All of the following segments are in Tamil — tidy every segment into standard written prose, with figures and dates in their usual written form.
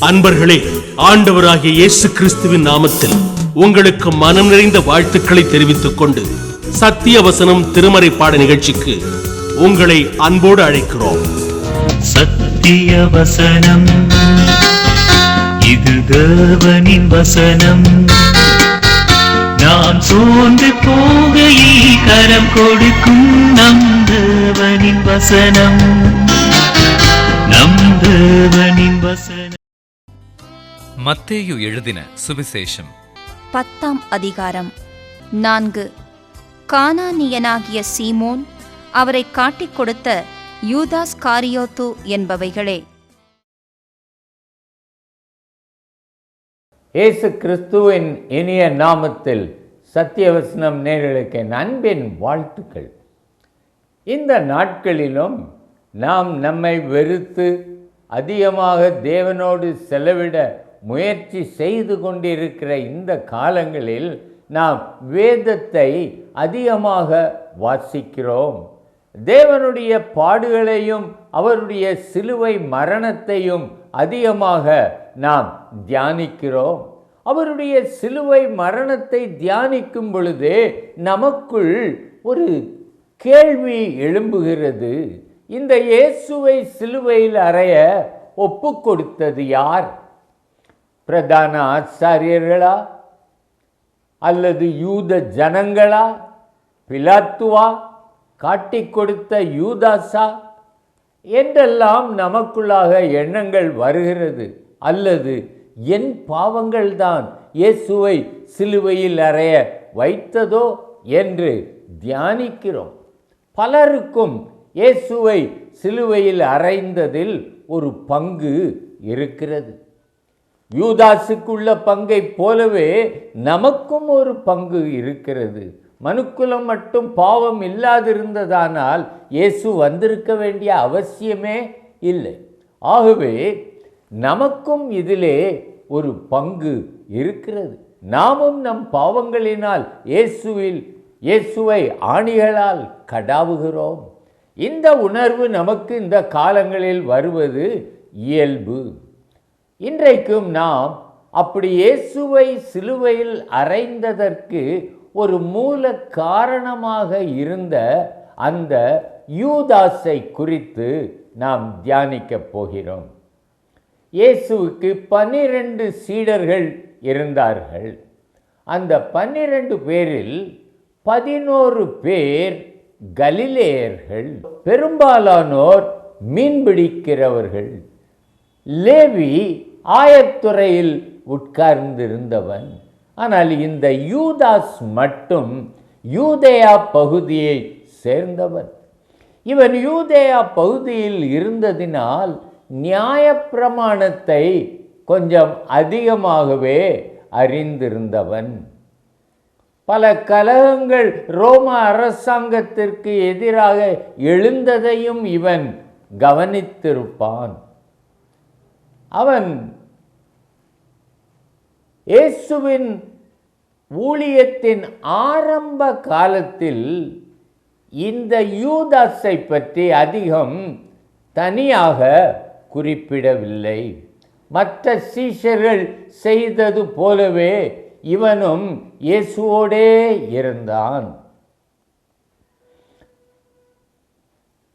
அன்பர்களே, ஆண்டவராகிய இயேசு கிறிஸ்துவின் நாமத்தில் உங்களுக்கு மனம் நிறைந்த வாழ்த்துக்களை தெரிவித்துக் கொண்டு சத்திய வசனம் திருமறை பாட நிகழ்ச்சிக்கு உங்களை அன்போடு அழைக்கிறோம். சத்திய வசனம், இது தேவனின் வசனம். நாம் சோர்ந்து போகையில் கரம் கொடுக்கும் நம் தேவனின் வசனம், நம் தேவனின் வசனம். மத்தேயு எழுதின சுவிசேஷம் 10ஆம் அதிகாரம். 4. கானானியனாகிய சீமோன், அவரை காட்டிக் கொடுத்த யூதாஸ் காரியோத்து என்பவைகளே. இயேசு கிறிஸ்துவின் இனிய நாமத்தில் சத்தியவசனம் நேயர்களுக்கு அன்பின் வாழ்த்துக்கள். இந்த நாட்களிலும் நாம் நம்மை வெறுத்து அதிகமாக தேவனோடு செலவிட முயற்சி செய்து கொண்டிருக்கிற இந்த காலங்களில் நாம் வேதத்தை அதிகமாக வாசிக்கிறோம். தேவனுடைய பாடுகளையும் அவருடைய சிலுவை மரணத்தையும் அதிகமாக நாம் தியானிக்கிறோம். அவருடைய சிலுவை மரணத்தை தியானிக்கும் பொழுதே நமக்குள் ஒரு கேள்வி எழும்புகிறது. இந்த இயேசுவை சிலுவையில் அறைய ஒப்பு கொடுத்தது யார்? பிரதான ஆசாரியர்களா அல்லது யூத ஜனங்களா? பிலாத்துவா? காட்டிக் கொடுத்த யூதாஸா? என்றெல்லாம் நமக்குள்ளாக எண்ணங்கள் வருகிறது. அல்லது என் பாவங்கள்தான் இயேசுவை சிலுவையில் அறைய வைத்ததோ என்று தியானிக்கிறோம். பலருக்கும் இயேசுவை சிலுவையில் அறைந்ததில் ஒரு பங்கு இருக்கிறது. யூதாசுக்குள்ள பங்கை போலவே நமக்கும் ஒரு பங்கு இருக்கிறது. மனுக்குலம் மட்டும் பாவம் இல்லாதிருந்ததானால் இயேசு வந்திருக்க வேண்டிய அவசியமே இல்லை. ஆகவே நமக்கும் இதிலே ஒரு பங்கு இருக்கிறது. நாமும் நம் பாவங்களினால் இயேசுவை ஆணிகளால் கடாவுகிறோம். இந்த உணர்வு நமக்கு இந்த காலங்களில் வருவது இயல்பு. இன்றைக்கும் நாம் அப்படி இயேசுவை சிலுவையில் அறைந்ததற்கு ஒரு மூல காரணமாக இருந்த அந்த யூதாஸை குறித்து நாம் தியானிக்கப் போகிறோம். இயேசுவுக்கு 12 சீடர்கள் இருந்தார்கள். அந்த 12 பேரில் 11 பேர் கலிலேயர்கள். பெரும்பாலானோர் மீன்பிடிக்கிறவர்கள். லேவி ஆயத்துறையில் உட்கார்ந்திருந்தவன். ஆனால் இந்த யூதாஸ் மட்டும் யூதேயா பகுதியை சேர்ந்தவன். இவன் யூதேயா பகுதியில் இருந்ததினால் நியாயப்பிரமாணத்தை கொஞ்சம் அதிகமாகவே அறிந்திருந்தவன். பல கலகங்கள் ரோம அரசாங்கத்திற்கு எதிராக எழுந்ததையும் இவன் கவனித்திருப்பான். அவன் இயேசுவின் ஊழியத்தின் ஆரம்ப காலத்தில் இந்த யூதாஸை பற்றி அதிகம் தனியாக குறிப்பிடவில்லை. மற்ற சீஷர்கள் செய்தது போலவே இவனும் இயேசுவோடே இருந்தான்.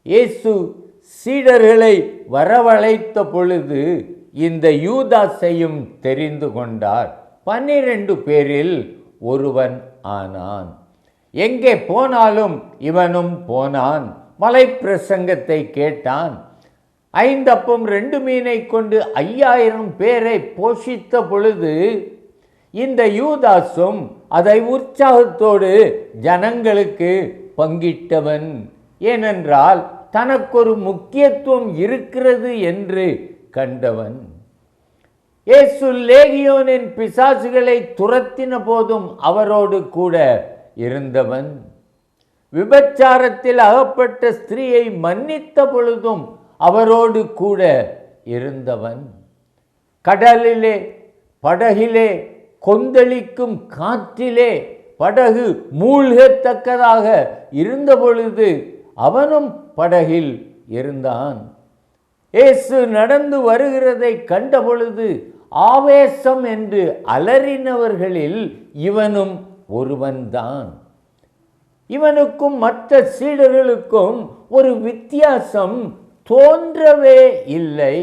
இயேசு சீடர்களை வரவழைத்த பொழுது இந்த யூதாஸையும் தெரிந்து கொண்டார். 12 பேரில் ஒருவன் ஆனான். எங்கே போனாலும் இவனும் போனான். மலை பிரசங்கத்தை கேட்டான். 5 அப்பம் 2 மீனை கொண்டு 5000 பேரை போஷித்த பொழுது இந்த யூதாஸும் அதை உற்சாகத்தோடு ஜனங்களுக்கு பங்கிட்டவன். ஏனென்றால் தனக்கொரு முக்கியத்துவம் இருக்கிறது என்று கண்டவன். இயேசு லேகியோனின் பிசாசுகளை துரத்தின போதும் அவரோடு கூட இருந்தவன். விபச்சாரத்தில் அகப்பட்ட ஸ்திரீயை மன்னித்த பொழுதும் அவரோடு கூட இருந்தவன். கடலிலே, படகிலே, கொந்தளிக்கும் காற்றிலே படகு மூழ்கத்தக்கதாக இருந்த பொழுது அவனும் படகில் இருந்தான். இயேசு நடந்து வருகிறதை கண்டபொழுது ஆவேசம் என்று அலறினவர்களில் இவனும் ஒருவன்தான். இவனுக்கும் மற்ற சீடர்களுக்கும் ஒரு வித்தியாசம் தோன்றவே இல்லை.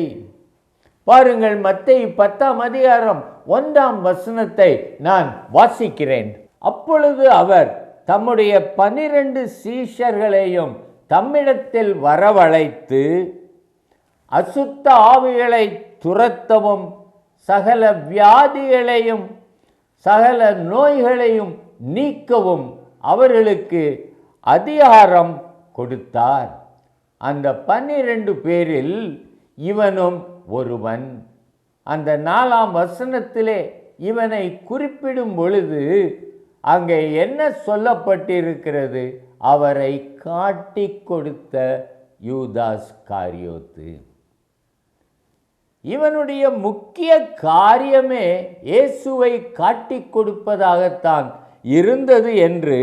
பாருங்கள், மத்தேயு 10ஆம் அதிகாரம் 1ஆம் வசனத்தை நான் வாசிக்கிறேன். அப்பொழுது அவர் தம்முடைய 12 சீஷர்களையும் தம்மிடத்தில் வரவழைத்து அசுத்த ஆவிகளை துரத்தவும் சகல வியாதிகளையும் சகல நோய்களையும் நீக்கவும் அவர்களுக்கு அதிகாரம் கொடுத்தார். அந்த 12 பேரில் இவனும் ஒருவன். அந்த 4ஆம் வசனத்திலே இவனை குறிப்பிடும் பொழுது அங்கே என்ன சொல்லப்பட்டிருக்கிறது? அவரை காட்டி கொடுத்த யூதாஸ் காரியோத்து. இவனுடைய முக்கிய காரியமே இயேசுவை காட்டி கொடுப்பதாகத்தான் இருந்தது என்று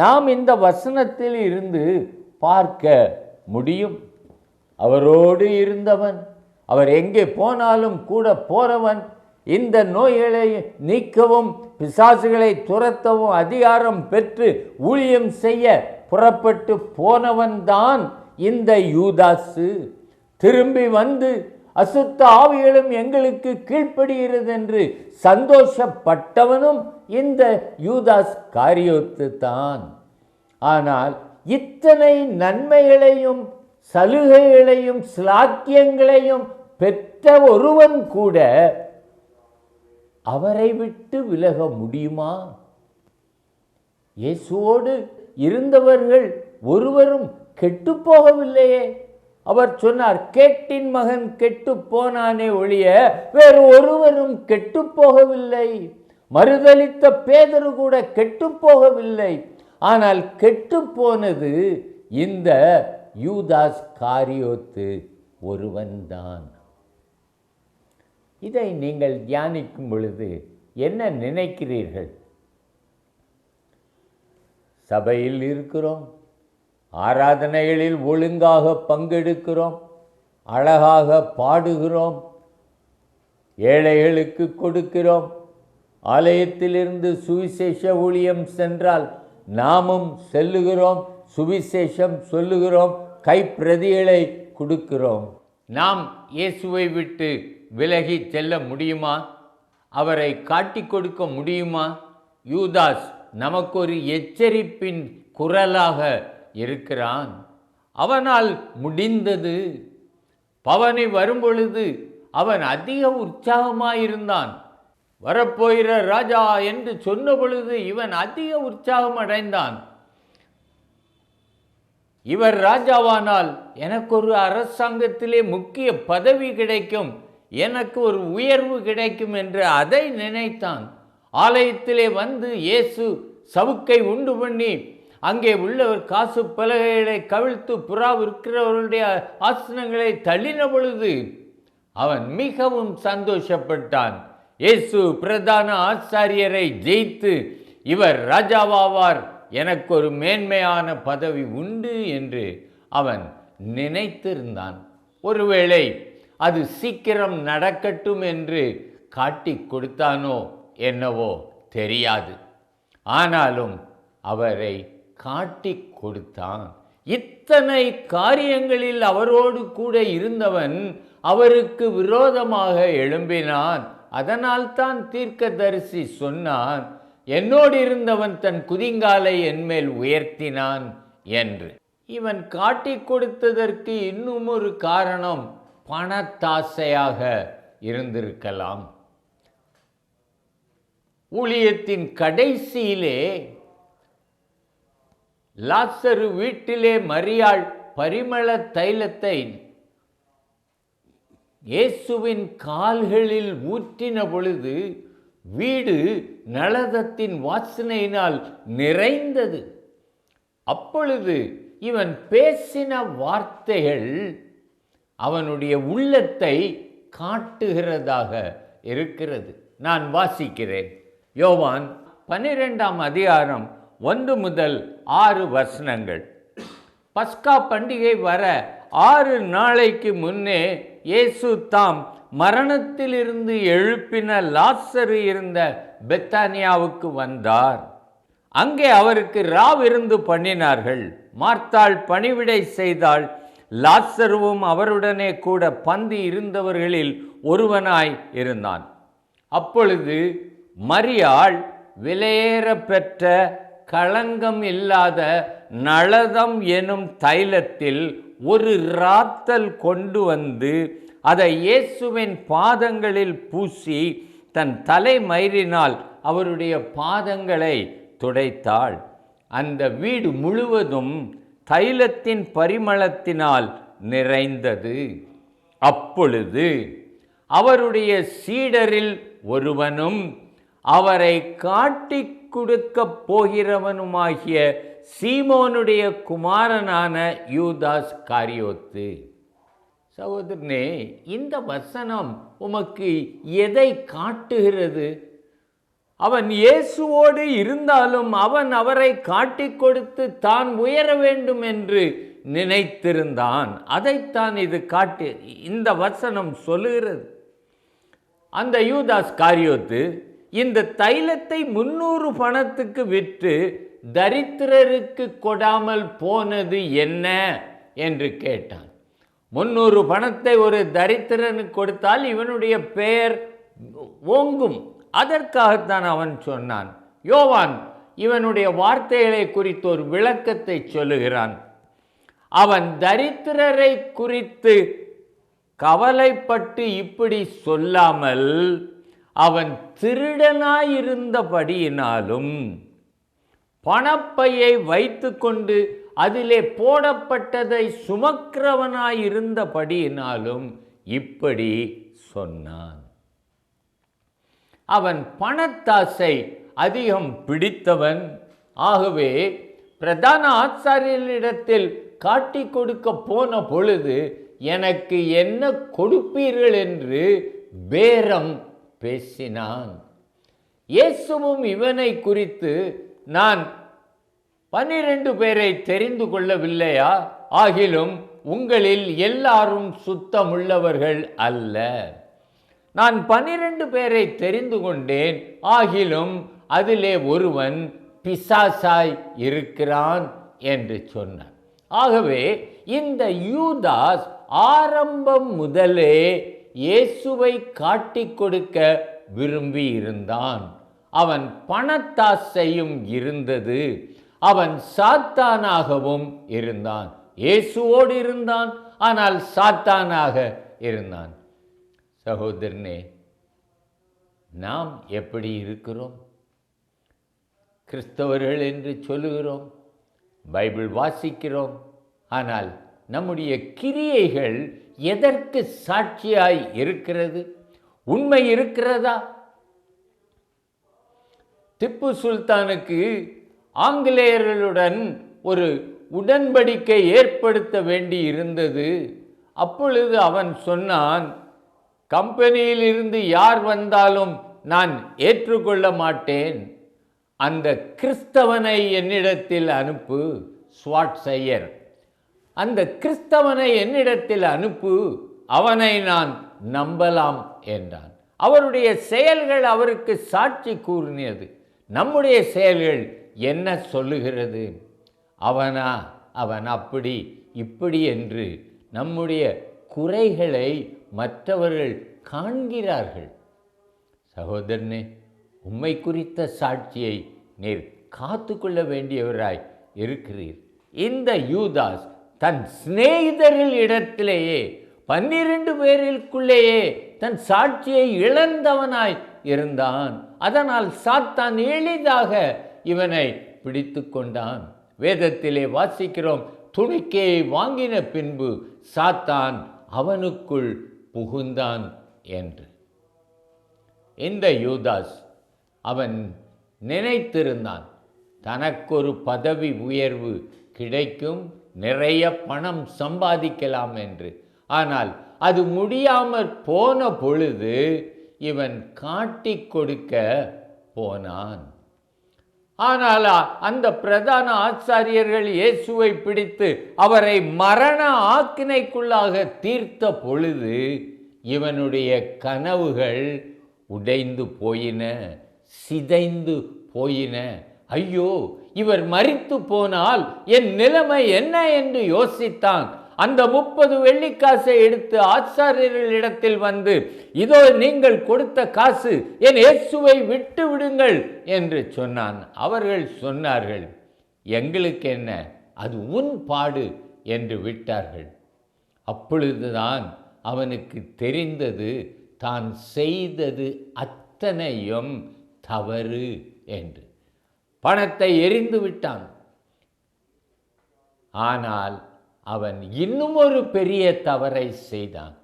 நாம் இந்த வசனத்தில் இருந்து பார்க்க முடியும். அவரோடு இருந்தவன், அவர் எங்கே போனாலும் கூட போறவன், இந்த நோய்களை நீக்கவும் பிசாசுகளை துரத்தவும் அதிகாரம் பெற்று ஊழியம் செய்ய புறப்பட்டு போனவன்தான் இந்த யூதாசு. திரும்பி வந்து அசுத்த ஆவிகளும் எங்களுக்கு கீழ்ப்படுகிறது என்று சந்தோஷப்பட்டவனும் இந்த யூதாஸ் காரியோத்து தான். ஆனால் இத்தனை நன்மைகளையும் சலுகைகளையும் ஸ்லாக்கியங்களையும் பெற்ற ஒருவன் கூட அவரை விட்டு விலக முடியுமா? இயேசுவோடு இருந்தவர்கள் ஒருவரும் கெட்டு போகவில்லையே. அவர் சொன்னார், கேட்டின் மகன் கெட்டு போனானே ஒழிய வேறு ஒருவரும் கெட்டு போகவில்லை. மறுதலித்த பேதுரு கூட கெட்டு போகவில்லை. ஆனால் கெட்டு போனது இந்த யூதாஸ் காரியோத்து ஒருவன்தான். இதை நீங்கள் தியானிக்கும் பொழுது என்ன நினைக்கிறீர்கள்? சபையில் இருக்கிறோம், ஆராதனைகளில் ஒழுங்காக பங்கெடுக்கிறோம், அழகாக பாடுகிறோம், ஏழைகளுக்கு கொடுக்கிறோம், ஆலயத்திலிருந்து சுவிசேஷ ஊழியம் சென்றால் நாமும் செல்லுகிறோம், சுவிசேஷம் சொல்லுகிறோம், கைப்பிரதிகளை கொடுக்கிறோம். நாம் இயேசுவை விட்டு விலகி செல்ல முடியுமா? அவரை காட்டி கொடுக்க முடியுமா? யூதாஸ் நமக்கு ஒரு எச்சரிப்பின் குரலாக இருக்கிறான். அவனால் முடிந்தது. பவனி வரும்பொழுது அவன் அதிக உற்சாகமாயிருந்தான். வரப்போகிற ராஜா என்று சொன்ன பொழுது இவன் அதிக உற்சாகம் அடைந்தான். இவர் ராஜாவானால் எனக்கு ஒரு அரசாங்கத்திலே முக்கிய பதவி கிடைக்கும், எனக்கு ஒரு உயர்வு கிடைக்கும் என்று அதை நினைத்தான். ஆலயத்திலே வந்து இயேசு சவுக்கை உண்டு பண்ணி அங்கே உள்ளவர் காசு பலகைகளை கவிழ்த்து புறா விற்கிறவர்களுடைய ஆசனங்களை தள்ளின பொழுது அவன் மிகவும் சந்தோஷப்பட்டான். இயேசு பிரதான ஆசாரியரை ஜெயித்து இவர் ராஜாவாவார், எனக்கு ஒரு மேன்மையான பதவி உண்டு என்று அவன் நினைத்திருந்தான். ஒருவேளை அது சீக்கிரம் நடக்கட்டும் என்று காட்டி கொடுத்தானோ என்னவோ தெரியாது. ஆனாலும் அவரை காட்டி கொடுத்தான். இத்தனை காரியங்களில் அவரோடு கூட இருந்தவன் அவருக்கு விரோதமாக எழும்பினான். அதனால் தான் தீர்க்கதரிசி சொன்னான், என்னோடு இருந்தவன் தன் குதிங்காலை என்மேல் உயர்த்தினான் என்று. இவன் காட்டி கொடுத்ததற்கு இன்னும் ஒரு காரணம் பணத்தாசையாக இருந்திருக்கலாம். ஊழியத்தின் கடைசியிலே லாசரு வீட்டிலே மரியாள் பரிமள தைலத்தை இயேசுவின் கால்களில் ஊற்றின பொழுது வீடு நளதத்தின் வாசனையினால் நிறைந்தது. அப்பொழுது இவன் பேசின வார்த்தைகள் அவனுடைய உள்ளத்தை காட்டுகிறதாக இருக்கிறது. நான் வாசிக்கிறேன். யோவான் 12ஆம் அதிகாரம் 1 முதல் 6 வசனங்கள். பஸ்கா பண்டிகை வர 6 நாளைக்கு முன்னே இயேசு தாம் மரணத்திலிருந்து எழுப்பின லாசரு இருந்த பெத்தானியாவுக்கு வந்தார். அங்கே அவருக்கு ராவிருந்து பண்ணினார்கள். மார்த்தாள் பணிவிடை செய்தாள். லாசருவும் அவருடனே கூட பந்தி இருந்தவர்களில் ஒருவனாய் இருந்தான். அப்பொழுது மரியாள் விலையேற பெற்ற களங்கம் இல்லாத நளதம் எனும் தைலத்தில் ஒரு ராத்தல் கொண்டு வந்து அதை இயேசுவின் பாதங்களில் பூசி தன் தலைமயிரினால் அவருடைய பாதங்களை துடைத்தாள். அந்த வீடு முழுவதும் தைலத்தின் பரிமளத்தினால் நிறைந்தது. அப்பொழுது அவருடைய சீடரில் ஒருவனும் அவரை காட்டிக் கொடுக்கப் போகிறவனுமாகிய சீமோனுடைய குமாரனான யூதாஸ் காரியோத்து. சகோதரனே, இந்த வசனம் உமக்கு எதை காட்டுகிறது? அவன் இயேசுவோடு இருந்தாலும் அவன் அவரை காட்டிக் கொடுத்து தான் உயர வேண்டும் என்று நினைத்திருந்தான். அதைத்தான் இது இந்த வசனம் சொல்லுகிறது. அந்த யூதாஸ் காரியோத்து இந்த தைலத்தை 300 பணத்துக்கு விற்று தரித்திரருக்கு கொடாமல் போனது என்ன என்று கேட்டான். 300 பணத்தை ஒரு தரித்திரனுக்கு கொடுத்தால் இவனுடைய பெயர் ஓங்கும். அதற்காகத்தான் அவன் சொன்னான். யோவான் இவனுடைய வார்த்தைகளை குறித்து ஒரு விளக்கத்தை சொல்லுகிறான். அவன் தரித்திரரை குறித்து கவலைப்பட்டு இப்படி சொல்லாமல், அவன் திருடனாயிருந்தபடியினாலும் பணப்பையை வைத்து கொண்டு அதிலே போடப்பட்டதை சுமக்கிறவனாயிருந்தபடியினாலும் இப்படி சொன்னான். அவன் பணத்தாசை அதிகம் பிடித்தவன். ஆகவே பிரதான ஆசாரியர்களிடத்தில் காட்டிக் கொடுக்க போன பொழுது எனக்கு என்ன கொடுப்பீர்கள் என்று பேரம் பேசினான். இயேசுவும் இவனை குறித்து, நான் 12 பேரை தெரிந்து கொள்ளவில்லையா? ஆகிலும் உங்களில் எல்லாரும் சுத்தமுள்ளவர்கள் அல்ல. நான் 12 பேரை தெரிந்து கொண்டேன், ஆகிலும் அதிலே ஒருவன் பிசாசாய் இருக்கிறான் என்று சொன்னான். ஆகவே இந்த யூதாஸ் ஆரம்பம் முதலே இயேசுவை காட்டிக் கொடுக்க விரும்பி இருந்தான். அவன் பணத்தாசையும் இருந்தது. அவன் சாத்தானாகவும் இருந்தான். இயேசுவோடு இருந்தான், ஆனால் சாத்தானாக இருந்தான். சகோதரனே, நாம் எப்படி இருக்கிறோம்? கிறிஸ்தவர்கள் என்று சொல்லுகிறோம், பைபிள் வாசிக்கிறோம், ஆனால் நம்முடைய கிரியைகள் எதற்கு சாட்சியாய் இருக்கிறது? உண்மை இருக்கிறதா? திப்பு சுல்தானுக்கு ஆங்கிலேயர்களுடன் ஒரு உடன்படிக்கை ஏற்படுத்த வேண்டி இருந்தது. அப்பொழுது அவன் சொன்னான், கம்பெனியில் இருந்து யார் வந்தாலும் நான் ஏற்றுக்கொள்ள மாட்டேன். அந்த கிறிஸ்தவனை என்னிடத்தில் அனுப்பு. ஸ்வாட்சையர், அந்த கிறிஸ்தவனை என்னிடத்தில் அனுப்பு, அவனை நான் நம்பலாம் என்றான். அவருடைய செயல்கள் அவருக்கு சாட்சி கூறினது. நம்முடைய செயல்கள் என்ன சொல்லுகிறது? அவன் அப்படி இப்படி என்று நம்முடைய குறைகளை மற்றவர்கள் காண்கிறார்கள். சகோதரனே, உம்மை குறித்த சாட்சியை நீர் காத்து கொள்ள வேண்டியவராய் இருக்கிறீர். இந்த யூதாஸ் தன் சிநேகிதரில் இடத்திலேயே 12 பேருக்குள்ளேயே தன் சாட்சியை இழந்தவனாய் இருந்தான். அதனால் சாத்தான் எளிதாக இவனை பிடித்து கொண்டான். வேதத்திலே வாசிக்கிறோம், துணிக்கையை வாங்கின பின்பு சாத்தான் அவனுக்குள் புகுந்தான் என்று. இந்த யூதாஸ் அவன் நினைத்திருந்தான், தனக்கொரு பதவி உயர்வு கிடைக்கும், நிறைய பணம் சம்பாதிக்கலாம் என்று. ஆனால் அது முடியாமற் போன பொழுது இவன் காட்டிக் கொடுக்க போனான். ஆனால் அந்த பிரதான ஆசாரியர்கள் இயேசுவை பிடித்து அவரை மரண ஆக்கினைக்குள்ளாக தீர்த்த பொழுது இவனுடைய கனவுகள் உடைந்து போயின, சிதைந்து போயின. ஐயோ, இவர் மரித்து போனால் என் நிலைமை என்ன என்று யோசித்தான். அந்த 30 வெள்ளிக்காசை எடுத்து ஆசாரியர்களிடத்தில் வந்து, இதோ நீங்கள் கொடுத்த காசு, என் இயேசுவை விட்டு விடுங்கள் என்று சொன்னான். அவர்கள் சொன்னார்கள், எங்களுக்கு என்ன, அது உன் பாடு என்று விட்டார்கள். அப்பொழுதுதான் அவனுக்கு தெரிந்தது, தான் செய்தது அத்தனையும் தவறு என்று. பணத்தை எறிந்து விட்டான். ஆனால் அவன் இன்னும் ஒரு பெரிய தவறை செய்தான்.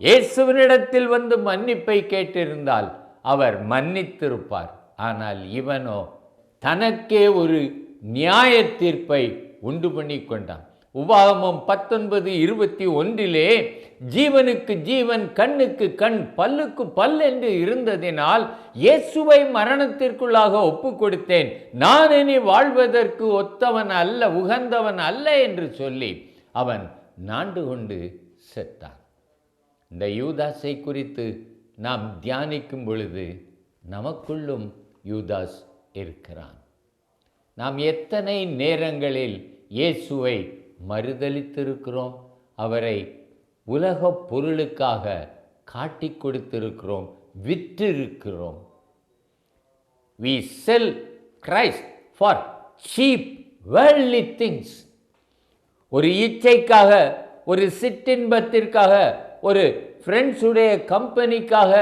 இயேசுவினிடத்தில் வந்து மன்னிப்பை கேட்டிருந்தால் அவர் மன்னித்திருப்பார். ஆனால் இவனோ தனக்கே ஒரு நியாய தீர்ப்பை உண்டு பண்ணி கொண்டான். உபாகமம் 19:21 ஜீவனுக்கு ஜீவன், கண்ணுக்கு கண், பல்லுக்கு பல் என்று இருந்ததினால் இயேசுவை மரணத்திற்குள்ளாக ஒப்பு கொடுத்தேன், நான் இனி வாழ்வதற்கு ஒத்தவன் அல்ல, உகந்தவன் அல்ல என்று சொல்லி அவன் நாண்டு கொண்டு செத்தான். இந்த யூதாஸை குறித்து நாம் தியானிக்கும் பொழுது நமக்குள்ளும் யூதாஸ் இருக்கிறான். நாம் எத்தனை நேரங்களில் இயேசுவை மறுதலித்திருக்கிறோம், அவரை உலக பொருளுக்காக காட்டி கொடுத்திருக்கிறோம், விற்றிருக்கிறோம். We sell Christ for cheap worldly things. ஒரு இச்சைக்காக, ஒரு சிற்றின்பத்திற்காக, ஒரு ஃப்ரெண்ட்ஸுடைய கம்பெனிக்காக,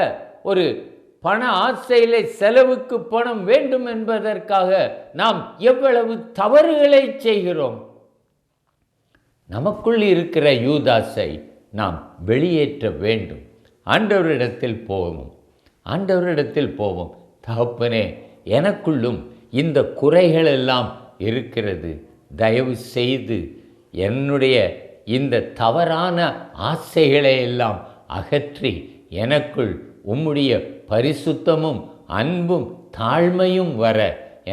ஒரு பண ஆசையில செலவுக்கு பணம் வேண்டும் என்பதற்காக நாம் எவ்வளவு தவறுகளை செய்கிறோம். நமக்குள் இருக்கிற யூதாஸை நாம் வெளியேற்ற வேண்டும். ஆண்டவரிடத்தில் போவோம். தகப்பனே, எனக்குள்ளும் இந்த குறைகள் எல்லாம் இருக்கிறது, தயவு செய்து என்னுடைய இந்த தவறான ஆசைகளை எல்லாம் அகற்றி எனக்குள் உம்முடைய பரிசுத்தமும் அன்பும் தாழ்மையும் வர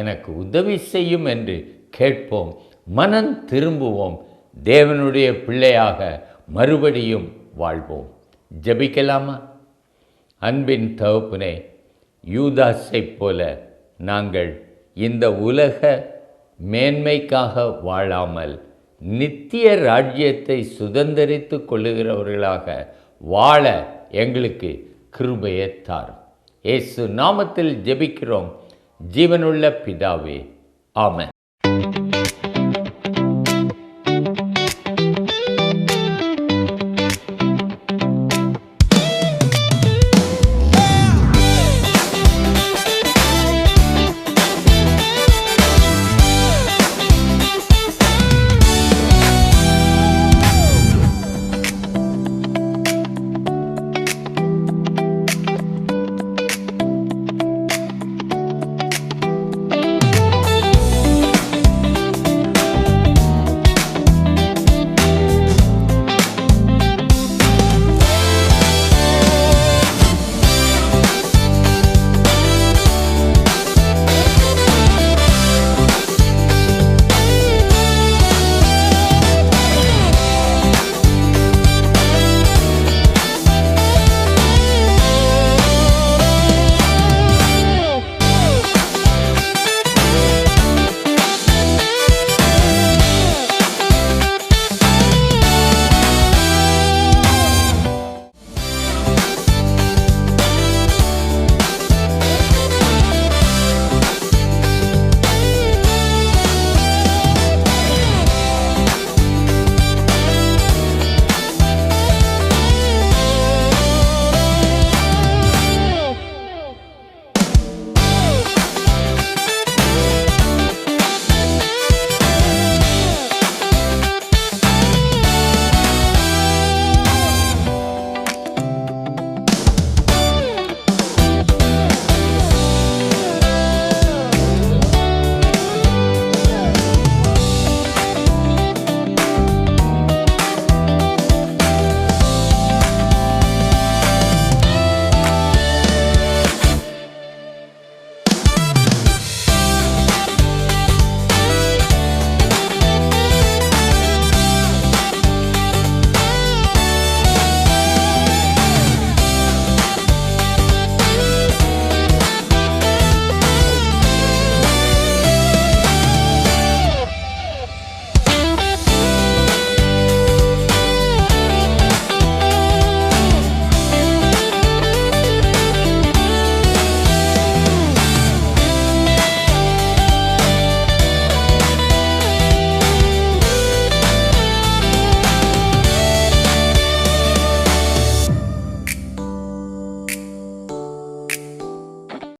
எனக்கு உதவி செய்யும் என்று கேட்போம். மனம் திரும்புவோம். தேவனுடைய பிள்ளையாக மறுபடியும் வாழ்வோம். ஜெபிக்கலாமா? அன்பின் தகப்பனே, யூதாஸை போல நாங்கள் இந்த உலக மேன்மைக்காக வாழாமல் நித்திய ராஜ்யத்தை சுதந்தரித்து கொள்ளுகிறவர்களாக வாழ எங்களுக்கு கிருபையை தாரும். இயேசு நாமத்தில் ஜெபிக்கிறோம் ஜீவனுள்ள பிதாவே, ஆமென்.